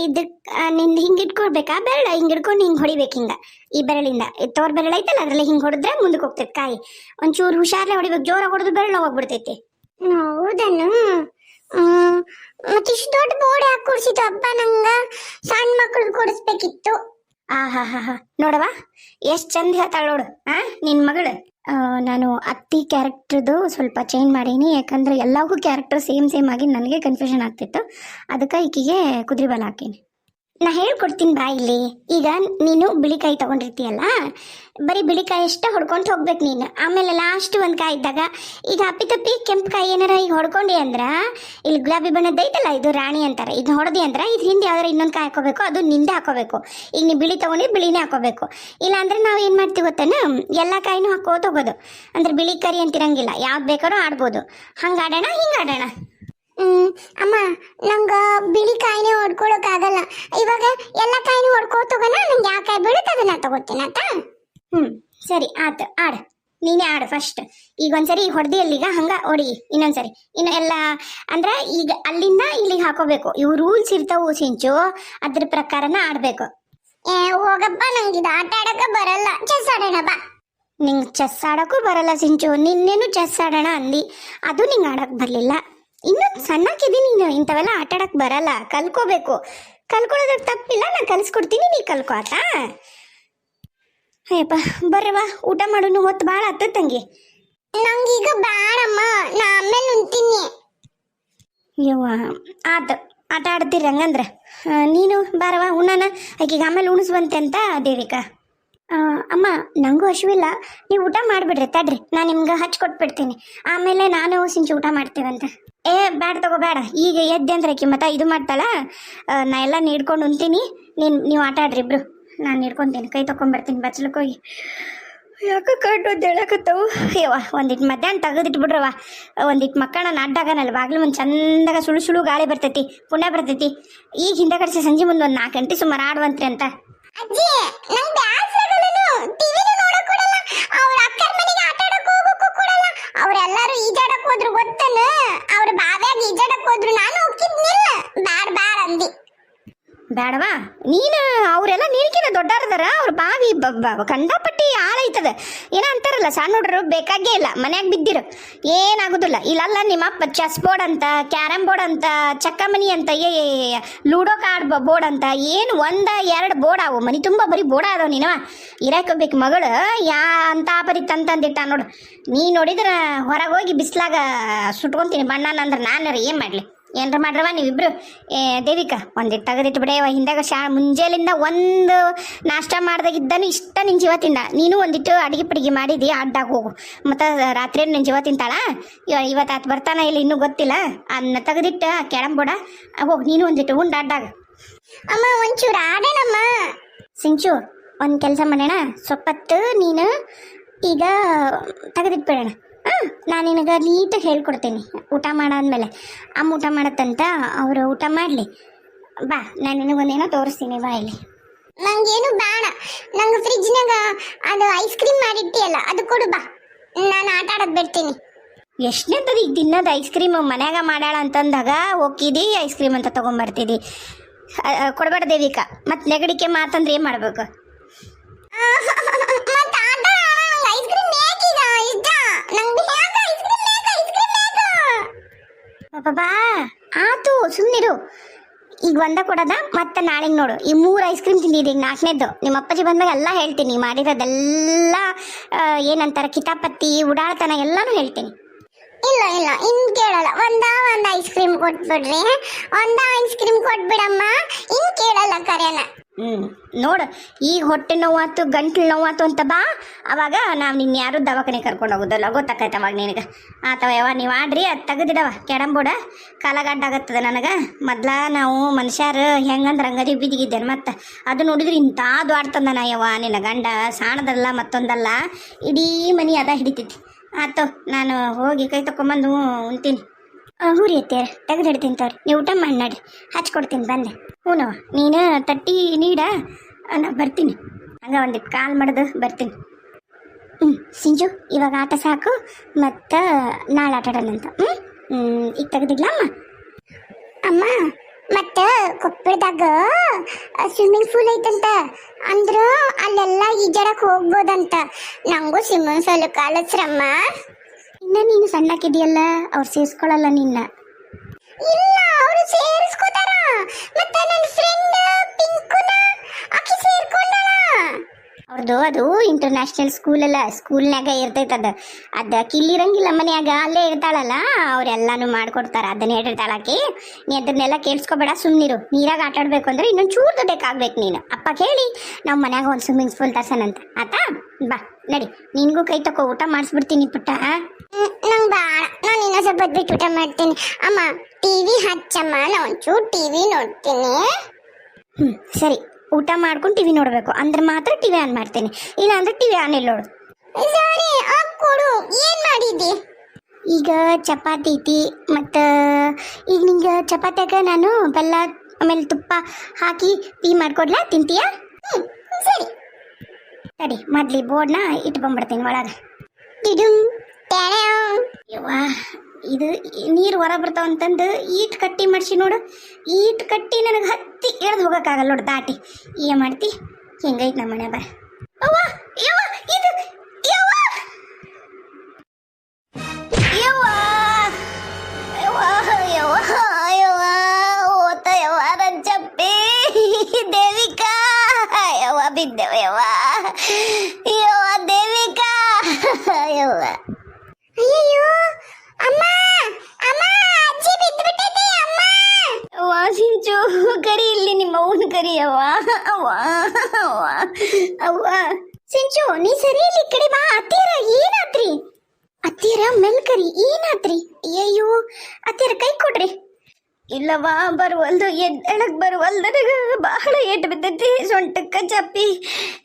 ಇದಕ್ಕೆ ನಿಂದು ಹಿಂಗೆ ಇಟ್ಕೊಳ್ಬೇಕಾ ಬೆರಳ ಹಿಂಗೆ ಇಟ್ಕೊಂಡು ಹಿಂಗೆ ಹೊಡಿಬೇಕು ಹಿಂಗೆ ಈ ಬೆರಳಿಂದ ತೋರ್ ಬೆರಳು ಐತಲ್ಲ ಅದ್ರಲ್ಲಿ ಹಿಂಗೆ ಹೊಡೆದ್ರೆ ಮುಂದಕ್ಕೆ ಹೋಗ್ತೈತೆ ಕಾಯಿ ಒಂಚೂರು ಹುಷಾರ್ಲೆ ಹೊಡಿಬೇಕು ಜೋರಾಗಿ ಹೊಡೆದು ಬೆರಳು ಹೋಗ್ಬಿಡ್ತೈತಿ ಹೌದನು ಮತ್ತಿಷ್ಟು ದೊಡ್ಡ ಬೋರ್ಡ್ ಯಾಕೆ ಕೊಡ್ಸಿತ್ತು ಅಪ್ಪ ನಂಗ ಸಣ್ಣ ಮಕ್ಳು ಕೊಡಿಸ್ಬೇಕಿತ್ತು ಹಾ ನೋಡವಾ ಎಷ್ಟು ಚಂದ ಹೇಳ್ತಾಳ ನೋಡು ನಿನ್ ಮಗಳು ನಾನು ಅತ್ತಿ ಕ್ಯಾರೆಕ್ಟರ್ದು ಸ್ವಲ್ಪ ಚೇಂಜ್ ಮಾಡೀನಿ ಯಾಕಂದ್ರೆ ಎಲ್ಲವೂ ಕ್ಯಾರೆಕ್ಟರ್ ಸೇಮ್ ಆಗಿ ನನಗೆ ಕನ್ಫ್ಯೂಷನ್ ಆಗ್ತಿತ್ತು ಅದಕ್ಕೆ ಈಕಿಗೆ ಕುದುರೆ ಬಲ ಹಾಕೀನಿ ನಾ ಹೇಳ್ಕೊಡ್ತೀನಿ ಬಾ ಇಲ್ಲಿ ಈಗ ನೀನು ಬಿಳಿಕಾಯಿ ತಗೊಂಡಿರ್ತೀಯಲ್ಲ ಬರೀ ಬಿಳಿಕಾಯಿ ಅಷ್ಟೇ ಹೊಡ್ಕೊಂಡು ಹೋಗ್ಬೇಕು ನೀನು ಆಮೇಲೆ ಲಾಸ್ಟ್ ಒಂದು ಕಾಯಿ ಇದ್ದಾಗ ಈಗ ಅಪ್ಪಿತಪ್ಪಿ ಕೆಂಪು ಕಾಯಿ ಏನಾರ ಈಗ ಹೊಡ್ಕೊಂಡಿ ಅಂದ್ರೆ ಇಲ್ಲಿ ಗುಲಾಬಿ ಬಣ್ಣದ ಐತಲ್ಲ ಇದು ರಾಣಿ ಅಂತಾರೆ ಇದು ಹೊಡೆದಿ ಅಂದ್ರೆ ಇದು ಹಿಂದೆ ಯಾವ್ದಾರ ಇನ್ನೊಂದು ಕಾಯಿ ಹಾಕೋಬೇಕು ಅದು ನಿಂದೆ ಹಾಕೋಬೇಕು ಈಗ ನೀವು ಬಿಳಿ ತಗೊಂಡು ಬಿಳಿನೇ ಹಾಕೋಬೇಕು ಇಲ್ಲ ಅಂದ್ರೆ ನಾವು ಏನು ಮಾಡ್ತೀವಿ ಗೊತ್ತೇನು ಎಲ್ಲ ಕಾಯಿನೂ ಹಾಕೋತ ಹೋಗೋದು ಅಂದ್ರೆ ಬಿಳಿ ಕರಿ ಅಂತಿರಂಗಿಲ್ಲ ಯಾವ್ದು ಬೇಕಾದ್ರೂ ಆಡ್ಬೋದು ಹಂಗೆ ಆಡೋಣ ಹಿಂಗೆ ಆಡೋಣ ಅಮ್ಮ ನಂಗೆ ಬಿಳಿ ಕಾಯಿನೇ ಹೊಡ್ಕೊಳಕ್ಕಾಗಲ್ಲ ಇವಾಗ ಎಲ್ಲ ಕಾಯಿನೂ ಹೊಡ್ಕೋತೋಗೋಣ ನಂಗೆ ಯಾವ ಕಾಯಿ ಬೀಳುತ್ತೆ ಅದನ್ನ ತಗೋತೀನಿ ಆತ ಸರಿ ಆತು ಆಡು ನೀನೇ ಆಡು ಫಸ್ಟ್ ಈಗ ಒಂದ್ಸರಿ ಹೊಡೆದಿ ಅಲ್ಲಿಗ ಹಂಗ ಹೊಡಿ ಇನ್ನೊಂದ್ಸರಿ ಇನ್ನು ಎಲ್ಲ ಅಂದ್ರೆ ಈಗ ಅಲ್ಲಿಂದ ಇಲ್ಲಿಗೆ ಹಾಕೋಬೇಕು ಇವು ರೂಲ್ಸ್ ಇರ್ತಾವು ಸಿಂಚು ಅದ್ರ ಪ್ರಕಾರನ ಆಡ್ಬೇಕು ಹೋಗಪ್ಪ ನಂಗೆ ಇದು ಆಟ ಆಡಕ ಬರಲ್ಲ ಚೆಸ್ ಆಡೋಣ ಬಾ ನಿಂಗೆ ಚೆಸ್ ಆಡಕ್ಕೂ ಬರಲ್ಲ ಸಿಂಚು ನಿನ್ನೇನು ಚೆಸ್ ಆಡೋಣ ಅಂದಿ ಅದು ನಿಂಗೆ ಆಡಕ್ ಬರ್ಲಿಲ್ಲ ಇನ್ನು ಸಣ್ಣಕ್ಕಿದಿ ನೀನು ಇಂಥವೆಲ್ಲ ಆಟ ಆಡಕ್ ಬರಲ್ಲ ಕಲ್ಕೋಬೇಕು ಕಲ್ಕೊಳ್ಳೋದಕ್ಕೆ ತಪ್ಪಿಲ್ಲ ನಾನು ಕಲಿಸ್ಕೊಡ್ತೀನಿ ನೀ ಕಲ್ಕೋ ಆತ ಅಯ್ಯಪ್ಪ ಬರ್ರವ ಊಟ ಮಾಡೋನು ಹೊತ್ತು ಭಾಳ ಆತ ತಂಗಿ ನಂಗೀಗ ಬೇಡಮ್ಮ ನಾ ಆಮೇಲೆ ಉಣ್ತೀನಿ ಯವ್ವ ಆತ ಆಟ ಆಡ್ತೀರಿ ಹಂಗಂದ್ರೆ ನೀನು ಬಾರವ ಉಣ್ಣನ ಆಕೆಗೆ ಆಮೇಲೆ ಉಣಿಸುವಂತೆ ಅಂತ ದೇವಿಕಾ ಅಮ್ಮ ನಂಗೂ ಹಸಿವಿಲ್ಲ ನೀವು ಊಟ ಮಾಡಿಬಿಡ್ರಿ ತಡ್ರಿ ನಾನು ನಿಮ್ಗೆ ಹಚ್ಕೊಟ್ಬಿಡ್ತೀನಿ ಆಮೇಲೆ ನಾನು ಸಿಂಚು ಊಟ ಮಾಡ್ತೀವಂತ ಬೇಡ ತಗೋ ಬೇಡ ಈಗ ಎದ್ದೆ ಅಂದ್ರೆ ಆಕಿ ಮತ್ತೆ ಇದು ಮಾಡ್ತಾಳ ನಾ ಎಲ್ಲ ನೀಡ್ಕೊಂಡು ಉಣ್ತೀನಿ ನೀವು ಆಟ ಆಡ್ರಿ ಇಬ್ರು ನಾನು ನೀಡ್ಕೊತೀನಿ ಕೈ ತೊಗೊಂಡ್ಬರ್ತೀನಿ ಬಚ್ಚಲಕ್ಕೆ ಹೋಗಿ ಯಾಕೆ ಕಟ್ಟು ಅಂತ ಹೇಳಕತ್ತವು ಯವ್ವ ಒಂದಿಟ್ಟು ಮಧ್ಯಾಹ್ನ ತೆಗೆದಿಟ್ಬಿಡ್ರವ ಒಂದಿಟ್ಟು ಮಕ್ಕಳನ್ನ ಅಡ್ಡಾಗನಲ್ಲ ಬಾಗ್ಲು ಒಂದು ಚಂದಾಗ ಸುಳು ಗಾಳಿ ಬರ್ತೈತಿ ಪುಣ್ಯ ಬರ್ತೈತಿ ಈಗ ಹಿಂದೆ ಕಡಿಸಿ ಸಂಜೆ ಮುಂದೆ ಒಂದು 4 ಗಂಟೆ ಸುಮಾರು ಆಡುವಂತ್ರಿ ಅಂತ ಅಜ್ಜಿ ನಂಗೆ ಟಿವಿನೂ ನೋಡಕ್ ಕೊಡಲ್ಲ ಅವ್ರ ಅಕ್ಕರ ಮನೆಗೆ ಆಟ ಆಡಕ್ ಹೋಗಕ್ಕೂ ಕೊಡಲ್ಲ ಅವ್ರೆಲ್ಲರೂ ಈಜಾಡಕ್ ಹೋದ್ರು ಗೊತ್ತನ ಅವ್ರ ಬಾವ್ಯಾಗ ಈಜಾಡಕ್ ಹೋದ್ರು ನಾನು ಹೋಗಿದ್ನಿಲ್ಲ ಬ್ಯಾಡ ಅಂದಿ ಬೇಡವಾ ನೀನು ಅವರೆಲ್ಲ ನೀನ್ಕಿನ ದೊಡ್ಡಾರದಾರ ಅವ್ರ ಬಾವಿ ಕಂಡಪಟ್ಟಿ ಆಳ ಐತದ ಏನ ಅಂತಾರಲ್ಲ ಸಣ್ಣ ಹುಡ್ರು ಬೇಕಾಗೇ ಇಲ್ಲ ಮನ್ಯಾಗ ಬಿದ್ದಿರು ಏನಾಗುದಿಲ್ಲ ಇಲ್ಲಲ್ಲ ನಿಮ್ಮಪ್ಪ ಚೆಸ್ ಬೋರ್ಡ್ ಅಂತ ಕ್ಯಾರಮ್ ಬೋರ್ಡ್ ಅಂತ ಚಕ್ಕಮನಿ ಅಂತ ಲೂಡೋ ಕಾರ್ಡ್ ಬೋರ್ಡ್ ಅಂತ ಏನು 1-2 ಬೋರ್ಡ್ ಅವು ಮನಿ ತುಂಬ ಬರೀ ಬೋರ್ಡ್ ಅದಾವ ನೀನವ ಇರಾಕೋಬೇಕು ಮಗಳು ಅಂತ ಪರಿ ತಂದಿಟ್ಟ ನೋಡು ನೀ ನೋಡಿದ್ರ ಹೊರಗೆ ಹೋಗಿ ಬಿಸ್ಲಾಗ ಸುಟ್ಕೊಂತೀನಿ ಬಣ್ಣನ ಅಂದ್ರೆ ನಾನು ಏನು ಮಾಡಲಿ ಏನ್ರ ಮಾಡ್ರವ ನೀವಿಬ್ರು ದೇವಿಕಾ ಒಂದಿಟ್ಟು ತೆಗೆದಿಟ್ಟು ಬಿಡೆಯವ ಹಿಂದಾಗ ಮುಂಜಾಲಿಂದ ಒಂದು ನಾಷ್ಟ ಮಾಡ್ದಾಗಿದ್ದಾನು ಇಷ್ಟ ನಿನ್ನ ಜೀವ ತಿಂದ ನೀನು ಒಂದಿಟ್ಟು ಅಡಿಗೆ ಮಾಡಿದಿ ಅಡ್ಡಾಗ ಹೋಗು ಮತ್ತು ರಾತ್ರಿ ನಿನ್ನ ಜೀವ ತಿಂತಾಳ ಇವತ್ತು ಆತ ಬರ್ತಾನ ಇಲ್ಲಿ ಇನ್ನೂ ಗೊತ್ತಿಲ್ಲ ಅದನ್ನ ತೆಗೆದಿಟ್ಟು ಕೆಳಂಬೋಡ ಹೋಗಿ ನೀನು ಒಂದಿಟ್ಟು ಉಂಡು ಅಡ್ಡಾಗ ಅಮ್ಮ ಒಂಚೂರು ಆಡೋಣಮ್ಮ ಸಿಂಚು ಒಂದು ಕೆಲಸ ಮಾಡೋಣ ಸ್ವಲ್ಪತ್ತು ನೀನು ಈಗ ತೆಗೆದಿಟ್ಬಿಡೋಣ ನಾನು ನಿನಗೆ ನೀಟಾಗಿ ಹೇಳ್ಕೊಡ್ತೀನಿ ಊಟ ಮಾಡಾದ್ಮೇಲೆ ಅಮ್ಮ ಊಟ ಮಾಡತ್ತಂತ ಅವರು ಊಟ ಮಾಡಲಿ ಬಾ ನಾನು ನಿನಗೊಂದೇನೋ ತೋರಿಸ್ತೀನಿ ಬಾ ಇಲ್ಲಿ ನಂಗೇನು ಬೇಡ ನಂಗೆ ಫ್ರಿಜ್ನಾಗ ಅದು ಐಸ್ ಕ್ರೀಮ್ ಮಾಡಿಟ್ಟಿಯಲ್ಲ ಅದು ಕೊಡು ಬಾ ನಾನು ಆಟ ಆಡೋದು ಬಿಡ್ತೀನಿ ಎಷ್ಟನೇಂತದ ಈಗ ದಿನದ ಐಸ್ ಕ್ರೀಮ್ ಮನ್ಯಾಗ ಮಾಡ್ಯಾಳ ಅಂತಂದಾಗ ಹೋಗಿದಿ ಐಸ್ ಕ್ರೀಮ್ ಅಂತ ತೊಗೊಂಬರ್ತಿದ್ದಿ ಕೊಡಬೇಡ ದೇವಿಕಾ ಮತ್ತು ನೆಗಡಿಕೆ ಮಾತಂದ್ರೆ ಏನು ಮಾಡ್ಬೇಕು ಬಾ ಆತು ಸುಮ್ಮನಿರು ಈಗ ಒಂದ ಕೊಡೋದ ಮತ್ತೆ ನಾಳೆಗೆ ನೋಡು ಈ 3 ಐಸ್ ಕ್ರೀಮ್ ತಿಂದಿದ್ದೀವಿ ಈಗ 4ನೇದ್ದು ನಿಮ್ಮ ಅಪ್ಪಾಜಿ ಬಂದಾಗ ಎಲ್ಲ ಹೇಳ್ತೀನಿ ಮಾಡಿರೋದೆಲ್ಲ ಏನಂತಾರೆ ಕಿತಾಪತ್ತಿ ಉಡಾಳ್ತನ ಎಲ್ಲಾನು ಹೇಳ್ತೀನಿ ಇಲ್ಲ ಇನ್ನು ಕೇಳಲ್ಲ ಒಂದು ಐಸ್ ಕ್ರೀಮ್ ಕೊಟ್ಬಿಡ್ರಿ ಒಂದು ಐಸ್ ಕ್ರೀಮ್ ಕೊಟ್ಬಿಡಮ್ಮ ಇನ್ನು ಕೇಳಲ್ಲ ಕರೆಯಲ್ಲ ನೋಡು ಈಗ ಹೊಟ್ಟೆ ನೋವಾತು ಗಂಟ್ಲು ನೋವಾತು ಅಂತ ಬಾ ಅವಾಗ ನಾವು ನಿನ್ನ ಯಾರು ದವಾಖಾನೆ ಕರ್ಕೊಂಡು ಹೋಗೋದಲ್ಲ ಗೊತ್ತಾಕೈತೆ ಅವಾಗ ನಿನಗೆ ಆತವ ಯಾವ ನೀವು ಆಡ್ರಿ ಅದು ತೆಗೆದಿಡವ ಕೆಡಂಬೋಡ ಕಾಲಗಡ್ಡಾಗತ್ತದ ನನಗೆ ಮೊದ್ಲ ನಾವು ಮನುಷ್ಯರು ಹೆಂಗಂದ್ರೆ ಹಂಗದಿ ಬಿದ್ದಿಗಿದ್ದೇನೆ ಮತ್ತು ಅದು ನೋಡಿದ್ರೆ ಇಂಥದ್ದು ಆಡ್ತಂದ ನಾ ಯವ್ವ ನಿನ್ನ ಗಂಡ ಸಾಣದಲ್ಲ ಮತ್ತೊಂದಲ್ಲ ಇಡೀ ಮನೆ ಅದ ಹಿಡಿತೈತಿ ಆತು ನಾನು ಹೋಗಿ ಕೈ ತಗೊಂಬಂದು ಉಣ್ತೀನಿ ಹೂರಿ ಅತ್ತೇರ ತೆಗೆದಿಡ್ತೀನಿ ತವ್ರಿ ನೀವು ಊಟ ಮಾಡಿ ನಡ್ರಿ ಹಚ್ಕೊಡ್ತೀನಿ ಬಂದೆ ಹೂನವ ನೀನು ತಟ್ಟಿ ನೀಡ ನಾ ಬರ್ತೀನಿ ಹಂಗೆ ಒಂದಿಟ್ಟು ಕಾಲ್ ಮಾಡಿದು ಬರ್ತೀನಿ ಸಿಂಜು ಇವಾಗ ಆಟ ಸಾಕು ಮತ್ತು ನಾಳೆ ಆಟ ಆಡೋಣಂತ ಈಗ ತೆಗೆದಿಡ್ಲ ಅಮ್ಮ ಮತ್ತ ಕೊಪ್ಪಳದಾಗ ಸ್ವಿಮ್ಮಿಂಗ್ ಪೂಲ್ ಐತಂತ ಅಂದ್ರ ಅಲ್ಲೆಲ್ಲ ಈಜಾಡಕ್ ಹೋಗ್ಬೋದಂತ. ನಂಗೂ ಸ್ವಿಮ್ಮಿಂಗ್ ಪೂಲ್ ಕಲಿಸ್ರಮ್ಮ. ಇನ್ನ ನೀನು ಸಣ್ಣಕ್ಕಿದೆಯಲ್ಲ, ಅವ್ರು ಸೇರಿಸ್ಕೊಳ್ಳಲ್ಲ ನಿನ್ನ. ಇಲ್ಲ, ಅವರು ಸೇರಿಸ್ಕೋತಾರ. ಮತ್ತೆ ನನ್ನ ಫ್ರೆಂಡ್ ಪಿಂಕುನ ಆಕಿ ಸೇರ್ಕೊಂಡಳ. ಅವ್ರದ್ದು ಅದು ಇಂಟರ್ನ್ಯಾಷನಲ್ ಸ್ಕೂಲ್ ಅಲ್ಲ, ಸ್ಕೂಲ್ನಾಗ ಇರ್ತೈತದ. ಅದ ಕಿಲ್ಲಿರಂಗಿಲ್ಲ ಮನ್ಯಾಗ, ಅಲ್ಲೇ ಇರ್ತಾಳಲ್ಲ, ಅವ್ರೆಲ್ಲಾನು ಮಾಡ್ಕೊಡ್ತಾರ. ಅದನ್ನ ಹೇಳಿರ್ತಾಳಾಕಿ. ನೀ ಅದನ್ನೆಲ್ಲ ಕೇಳಿಸ್ಕೊಬೇಡ, ಸುಮ್ಮನಿರು. ನೀರಾಗ ಆಟ ಆಡ್ಬೇಕು ಅಂದ್ರೆ ಇನ್ನೊಂದು ಚೂರು ದುಡ್ಡಕ್ಕಾಗ್ಬೇಕು ನೀನು. ಅಪ್ಪ ಕೇಳಿ ನಾವು ಮನ್ಯಾಗ ಒಂದು ಸ್ವಿಮ್ಮಿಂಗ್ ಪೂಲ್ ತರ್ಸನಂತ. ಆತಾ, ಬಾ ನಡಿ, ನಿನ್ಗೂ ಕೈ ತಕೋ, ಊಟ ಮಾಡಿಸ್ಬಿಡ್ತೀನಿ ಪುಟ್ಟ. ನಂಗೆ ಬೇಡ, ನಾನು ಇನ್ನೂ ಸ್ವಲ್ಪ ಬಿಟ್ಟು ಊಟ ಮಾಡ್ತೀನಿ. ಅಮ್ಮ ಟಿವಿ ಹಚ್ಚಮ್ಮ, ನಾ ಒಂಚೂರು ಟಿವಿ ನೋಡ್ತೀನಿ. ಸರಿ, ಊಟ ಮಾಡ್ಕೊಂಡು ಟಿವಿ ನೋಡ್ಬೇಕು ಅಂದ್ರೆ ಮಾತ್ರ ಟಿವಿ ಆನ್ ಮಾಡ್ತೇನೆ, ಇಲ್ಲ ಅಂದ್ರೆ ಟಿವಿ ಆನ್ ಇಲ್ಲ ನೋಡು. ಸರಿ ಕೊಡು. ಏನ್ ಮಾಡಿದ್ದಿ? ಈಗ ಚಪಾತಿ ಐತಿ, ಮತ್ತು ಈಗ ನಿಂಗೆ ಚಪಾತಿಯಾಗ ನಾನು ಬೆಲ್ಲ ಆಮೇಲೆ ತುಪ್ಪ ಹಾಕಿ ಟೀ ಮಾಡ್ಕೊಡ್ಲಾ, ತಿಂತೀಯಾ? ಸರಿ ಸರಿ, ಮೊದ್ಲಿ ಬೋರ್ಡ್ನ ಇಟ್ಕೊಂಡ್ಬಿಡ್ತೀನಿ ಒಳಗೆ. ಯವ್ವಾ, ಇದು ನೀರು ಹೊರ ಬರ್ತಾವ ಅಂತಂದು ಈಟ್ ಕಟ್ಟಿ ಮಾಡಿಸಿ ನೋಡು. ಈಟ್ ಕಟ್ಟಿ ನನಗೆ ಹತ್ತಿ ಎಳ್ದು ಹೋಗೋಕ್ಕಾಗಲ್ಲ ನೋಡು, ದಾಟಿ. ಏನು ಮಾಡ್ತಿ? ಹೆಂಗೈತೆ ನಮ್ಮ ಮನೆ ಬರ. ಅವ್ವ ಯವ್ವ, ಇದು ಯವ್ವ ಯವ್ವ ಯವ್ವ ಯವ್ವ ಯವ್ವ ಓತ ಯವ್ವ ನನ್ನ ಚಪ್ಪಿ ದೇವಿಕಾ ಯವ್ವ ಬಿದ್ದೆವ ಯವ್ವ ಯವ್ವ ದೇವಿಕಾ ಯವ್ವ. ಅಯ್ಯಯ್ಯೋ ಅಮ್ಮ, ಅಮ್ಮ ಅಜ್ಜಿ ಬಿದ್ದುಬಿಟ್ಟಿದೆ ಅಮ್ಮ. ಅವ್ವ ಸಿಂಚು, ಕರಿ ಇಲ್ಲಿ ನಿಮ್ಮ ಅವನ ಕರಿ. ಅವ್ವ ಅವ್ವ ಅವ್ವ ಅವ್ವ. ಸಿಂಚು ನೀ ಸರಿ ಇಲ್ಲಿ ಕಡೆ ಬಾ. ಅತ್ತೀರ ಏನಾತ್ರಿ? ಅತ್ತೀರ ಮೆಲ್ ಕರಿ, ಏನಾತ್ರಿ? ಅಯ್ಯಯ್ಯೋ ಅತ್ತೀರ ಕೈ ಕೊಡ್ರಿ. ಇಲ್ಲವಾ ಬರುವಲ್ದು, ಎದ್ದಳಕ್ ಬರುವಲ್ದು, ನನಗೆ ಬಹಳ ಏಟು ಬಿದ್ದೈತಿ ಸೊಂಟಕ್ಕ ಚಪ್ಪಿ.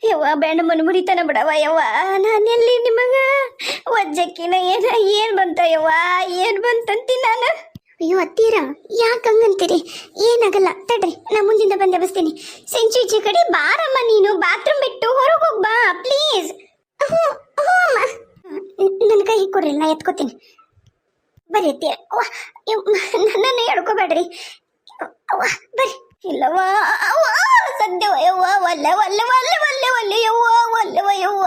ಯವ್ವ ಬೆಣ್ಣ ಮನ ಮುರಿತಾನ ಬಿಡವ ಯವ್ವ. ನಾನೆಲ್ಲಿ ನಿಮಗ ವಜ್ಜಕ್ಕಿನ ಏನು ಬಂತ ಯವ್ವ, ಏನು ಬಂತಂತಿ ನಾನು. ಅಯ್ಯೋ ಅತ್ತೀರ ಯಾಕೆ ಹಂಗಂತೀರಿ? ಏನಾಗಲ್ಲ ತಡ್ರಿ, ನಾ ಮುಂದಿಂದ ಬಂದೆ ಬಸ್ತೀನಿ. ಸೆಂಚು ಈಚೆ ಕಡೆ ಬಾರಮ್ಮ, ನೀನು ಬಾತ್ರೂಮ್ ಬಿಟ್ಟು ಹೊರಗೆ ಹೋಗ್ ಬಾ ಪ್ಲೀಸ್. ಹ್ಞೂ ಹ್ಞೂ ಅಮ್ಮ, ನನ್ನ ಕೈ ಕೊಡ್ರಿ, ನಾ ಎತ್ಕೋತೀನಿ. ಬರ್ರಿ ಅತ್ತೀರ. ನನ್ನನ್ನು ಹೇಳ್ಕೊಬೇಡ್ರಿ ಅವ್ವ, ಬರ್ರಿ. ಇಲ್ಲವಾ ಅವ್ವ ಸದ್ಯವ ಯವ್ವ, ಒಲ್ಲೆ ಒಲ್ಲೆ ಒಲ್ಲೆ ಒಲ್ಲೆ ಒಲ್ಲೆ ಯವ್ವ, ಒಲ್ಲೆವ ಯವ್ವ.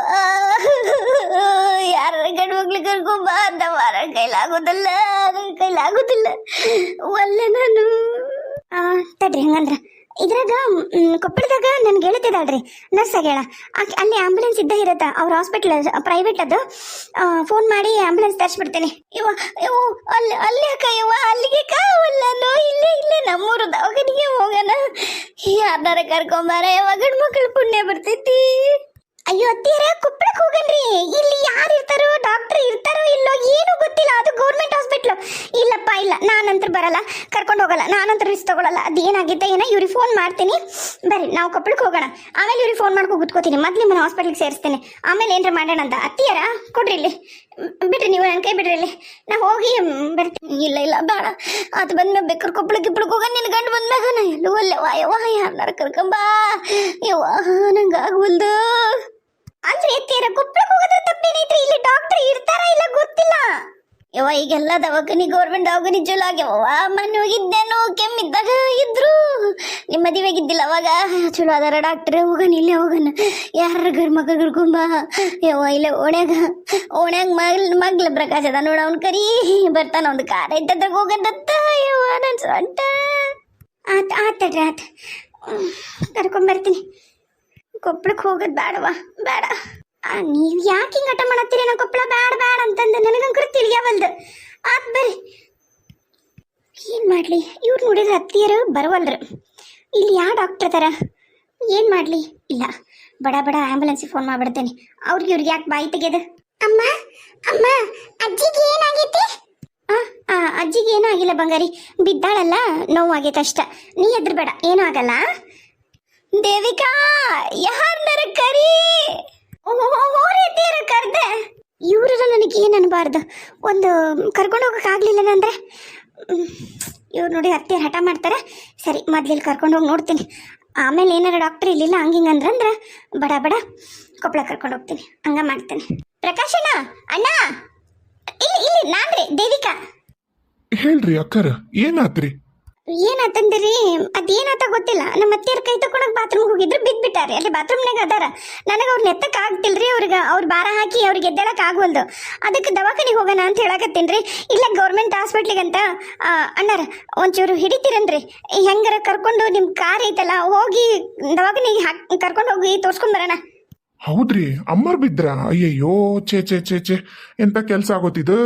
ಯಾರ ಗಂಡು ಮಗ್ಳು ಕರ್ಕೊಂಬ ಅಂತ ಮಾರ ಕೈಲಾಗೋದಿಲ್ಲ, ನನ್ನ ಕೈಲಾಗೋದಿಲ್ಲ ಒಲ್ಲೆ ನಾನು. ತಡ್ರಿ, ಹಂಗಂದ್ರ ಇದ್ರಾಗ ಕೊಪ್ಪಳದಾಗ ನನ್ಗೆ ಹೇಳ್ತಿದ್ದಾಳ್ರಿ ನರ್ಸ್ ಆಗ್ಯಾಳ. ಆಕೆ ಅಲ್ಲಿ ಆಂಬುಲೆನ್ಸ್ ಇದ್ದ ಇರತ್ತ, ಅವ್ರ ಹಾಸ್ಪಿಟ್ಲ್ ಪ್ರೈವೇಟ್ ಅದು. ಫೋನ್ ಮಾಡಿ ಆಂಬುಲೆನ್ಸ್ ತರಿಸ್ಬಿಡ್ತೇನೆ. ಇವ ಇವು ಅಲ್ಲಿ ಅಲ್ಲಿ ಅಕ್ಕ ಇವ ಅಲ್ಲಿಗೆ ಕಾವಲ್ಲನು, ಇಲ್ಲೇ ಇಲ್ಲೇ ನಮ್ಮೂರು ದವಾಖಾನಿಗೆ ಹೋಗೋಣ. ಯಾರನ್ನಾರ ಕರ್ಕೊಂಬಾರ ಯವ್ವ, ಗಂಡು ಮಕ್ಕಳು ಪುಣ್ಯ ಬರ್ತೈತಿ. ಅಯ್ಯೋ ಅತ್ತೀರ ಕೊಪ್ಪಳಕ್ಕೆ ಹೋಗನ್ರಿ. ಇಲ್ಲಿ ಯಾರು ಇರ್ತಾರೋ, ಡಾಕ್ಟರ್ ಇರ್ತಾರೋ ಇಲ್ಲೋ ಏನು ಗೊತ್ತಿಲ್ಲ, ಅದು ಗೌರ್ಮೆಂಟ್ ಹಾಸ್ಪಿಟ್ಲು. ಇಲ್ಲಪ್ಪ ಇಲ್ಲ, ನಾನಂತರ ಬರಲ್ಲ, ಕರ್ಕೊಂಡು ಹೋಗಲ್ಲ, ನಾನಂತರ ರಿಸ್ಕ್ ತಗೊಳ್ಳಲ್ಲ. ಅದೇನಾಗಿದ್ದೆ ಏನೋ ಇವ್ರಿಗೆ ಫೋನ್ ಮಾಡ್ತೀನಿ, ಬರ್ರಿ ನಾವು ಕೊಪ್ಪಳಕ್ಕೆ ಹೋಗೋಣ. ಆಮೇಲೆ ಇವ್ರಿಗೆ ಫೋನ್ ಮಾಡ್ಕೊ ಕೂತ್ಕೋತೀನಿ, ಮೊದ್ಲು ನಿಮ್ಮನ್ನ ಹಾಸ್ಪಿಟ್ಲಿಗೆ ಸೇರಿಸ್ತೇನೆ, ಆಮೇಲೆ ಏನಾರ ಮಾಡೋಣ ಅಂತ. ಅತ್ತಿಯಾರ ಕೊಡ್ರಿ ಇಲ್ಲಿ, ಬಿಡ್ರಿ ನೀವು ನನ್ನ ಕೈ ಬಿಡ್ರಿ ಇಲ್ಲಿ, ನಾ ಹೋಗಿ ಬರ್ತೀನಿ. ಇಲ್ಲ ಇಲ್ಲ ಬೇಡ, ಅದು ಬಂದ್ಮೇಲೆ ಬೇಕಾದ್ರೆ ಕೊಪ್ಪಳಕ್ಕೆ ಇಪ್ಪಳಕ್ಕೆ ಹೋಗ, ನಿನ್ನ ಗಂಡು ಬಂದ್ಮ್ಯಾಗ ನಾ ಎಲ್ಲೂ ಅಲ್ಲೇ ವಾಯವ್ವ, ಯಾರನ್ನಾರ ಕರ್ಕೊಂಬಾ ಯವ್ವ, ನಂಗೆ ಆಗುವಲ್ದು. ಅಂದ್ರೆ ಎತ್ತೀರ ಕೊಪ್ಪಳಕ್ಕೆ ಹೋಗೋದ್ರ ತಪ್ಪೇನೈತ್ರಿ? ಇಲ್ಲಿ ಡಾಕ್ಟರ್ ಇರ್ತಾರ ಇಲ್ಲ ಗೊತ್ತಿಲ್ಲ ಯವ್ವ. ಈಗೆಲ್ಲ ದವಾಖಾನಿ ಗೌರ್ಮೆಂಟ್ ದವಾಖಾನಿ ಚಲೋ ಆಗ್ಯಾವ. ಮೊನ್ನೆ ಹೋಗಿದ್ದೇನು ಕೆಮ್ಮಿದ್ದಾಗ ಇದ್ರು, ನಿಮ್ಮ ಮದುವೆಗಿದ್ದಿಲ್ಲ ಅವಾಗ. ಚಲೋ ಅದಾರ ಡಾಕ್ಟ್ರ್, ಹೋಗೋಣ ಇಲ್ಲೇ ಹೋಗೋಣ. ಯಾರ ಗರ್ಮಕ್ಕ ಕರ್ಕೊಂಬ ಯವ್ವ, ಇಲ್ಲೇ ಓಣ್ಯಾಗ ಮಗ್ಲ ಪ್ರಕಾಶ ಅದ ನೋಡ, ಅವ್ನು ಕರಿ ಬರ್ತಾನ. ಒಂದು ಕಾರ್ ಐತದ್ರಾಗ ಹೋಗಂತ ಯವ್ವ, ನನ್ನ ಸೊಂಟ. ಆತಡ್ರಿ ಆತ, ಕರ್ಕೊಂಬರ್ತೀನಿ. ಕೊಪ್ಪಳಕ್ಕೆ ಹೋಗೋದು ಬೇಡವಾ? ಬೇಡ. ನೀವು ಯಾಕೆ ಹಿಂಗೆ ಹಠ ಮಾಡತ್ತೀರಿ? ನಾ ಕೊಪ್ಪಳ ಬೇಡ ಬೇಡ ಅಂತಂದು ನನಗಂಕರು ತಿಳಿಯವಲ್ದು. ಆತ್ ಬರ್ರಿ. ಏನು ಮಾಡಲಿ, ಇವ್ರು ನೋಡಿದ್ರೆ ಹತ್ತಿಯರು ಬರವಲ್ರು. ಇಲ್ಲಿ ಯಾವ ಡಾಕ್ಟರ್ ಅದಾರ? ಏನು ಮಾಡಲಿ? ಇಲ್ಲ, ಬಡ ಬಡ ಆ್ಯಂಬುಲೆನ್ಸಿಗೆ ಫೋನ್ ಮಾಡಿಬಿಡ್ತೇನೆ. ಇವ್ರಿಗೆ ಯಾಕೆ ಬಾಯಿ ತೆಗೆದು? ಅಮ್ಮ ಅಮ್ಮ, ಅಜ್ಜಿಗೆ ಏನಾಗೈತಿ? ಅಜ್ಜಿಗೆ ಏನೂ ಆಗಿಲ್ಲ ಬಂಗಾರಿ, ಬಿದ್ದಾಳಲ್ಲ, ನೋವಾಗೈತೆ ಅಷ್ಟ. ನೀ ಎದ್ರ ಬೇಡ, ಏನೂ ಆಗಲ್ಲ. ದೇವಿಕಾ, ಯಾರನ್ನಾರ ಕರಿ. ಓರಿದ್ದೀರ ಕರ್ದೆ. ಇವ್ರ ನನಗೆ ಏನು ಅನ್ಬಾರ್ದು, ಒಂದು ಕರ್ಕೊಂಡು ಹೋಗೋಕ್ಕಾಗಲಿಲ್ಲ ಅಂದರೆ. ಇವ್ರು ನೋಡಿ ಹತ್ತಿರ ಹಠ ಮಾಡ್ತಾರೆ. ಸರಿ, ಮೊದ್ಲಿಲ್ಲಿ ಕರ್ಕೊಂಡು ಹೋಗಿ ನೋಡ್ತೀನಿ. ಆಮೇಲೆ ಏನಾರ ಡಾಕ್ಟರ್ ಇಲ್ಲಿಲ್ಲ ಹಂಗಿಂಗಂದ್ರೆ ಬಡ ಬಡ ಕೊಪ್ಪಳ ಕರ್ಕೊಂಡು ಹೋಗ್ತೀನಿ, ಹಂಗ ಮಾಡ್ತೇನೆ. ಪ್ರಕಾಶಣ್ಣ, ಅಣ್ಣ, ಇಲ್ಲಿ ಇಲ್ಲಿ ನಾನ್ರಿ ದೇವಿಕಾ. ಹೇಳ್ರಿ ಅಕ್ಕರ, ಏನಾತ್ರಿ? ಏನಾತಂದ್ರಿ ಅದೇನಾತ ಗೊತ್ತಿಲ್ಲ. ನಮ್ಮ ಅತ್ತೆಯರ್ ಕೈ ತಕೊಂಡಾಗ ಬಾತ್ರೂಮ್ ಹೋಗಿದ್ರು ಬಿದ್ಬಿಟ್ಟಾರೆ. ಅಲ್ಲಿ ಬಾತ್ರೂಮ್ನಾಗ ಅದಾರ. ನನಗೆ ಅವ್ರನ್ನ ಎತ್ತಕ್ ಆಗ್ತಿಲ್ರಿ. ಅವ್ರ ಭಾರ ಹಾಕಿ ಅವ್ರಿಗೆ ಎದ್ದೇಳಕ್ ಆಗವಲ್ದು. ಅದಕ್ಕೆ ದವಾಖಾನಿಗೆ ಹೋಗೋಣ ಅಂತ ಹೇಳಕತ್ತೀನ್ರಿ. ಇಲ್ಲ ಗೌರ್ಮೆಂಟ್ ಹಾಸ್ಪಿಟ್ಲಿಗೆ ಅಂತ ಅಣ್ಣಾರ ಒಂಚೂರು ಹಿಡಿತೀರನ್ರಿ. ಹೆಂಗಾರ ಕರ್ಕೊಂಡು ನಿಮ್ಮ ಕಾರ್ ಐತಲ್ಲ ಹೋಗಿ ದವಾಖಾನಿಗೆ ಕರ್ಕೊಂಡು ಹೋಗಿ ತೋರ್ಸ್ಕೊಂಡ್ ಬರೋಣ. ಹೌದ್ರಿ, ಅಮ್ಮರ್ ಬಿದ್ರ? ಅಯ್ಯಯ್ಯೋ, ಚೇ ಚೇ ಚೇ ಚೇ, ಎಂತ ಕೆಲ್ಸ ಆಗೋತಿದು.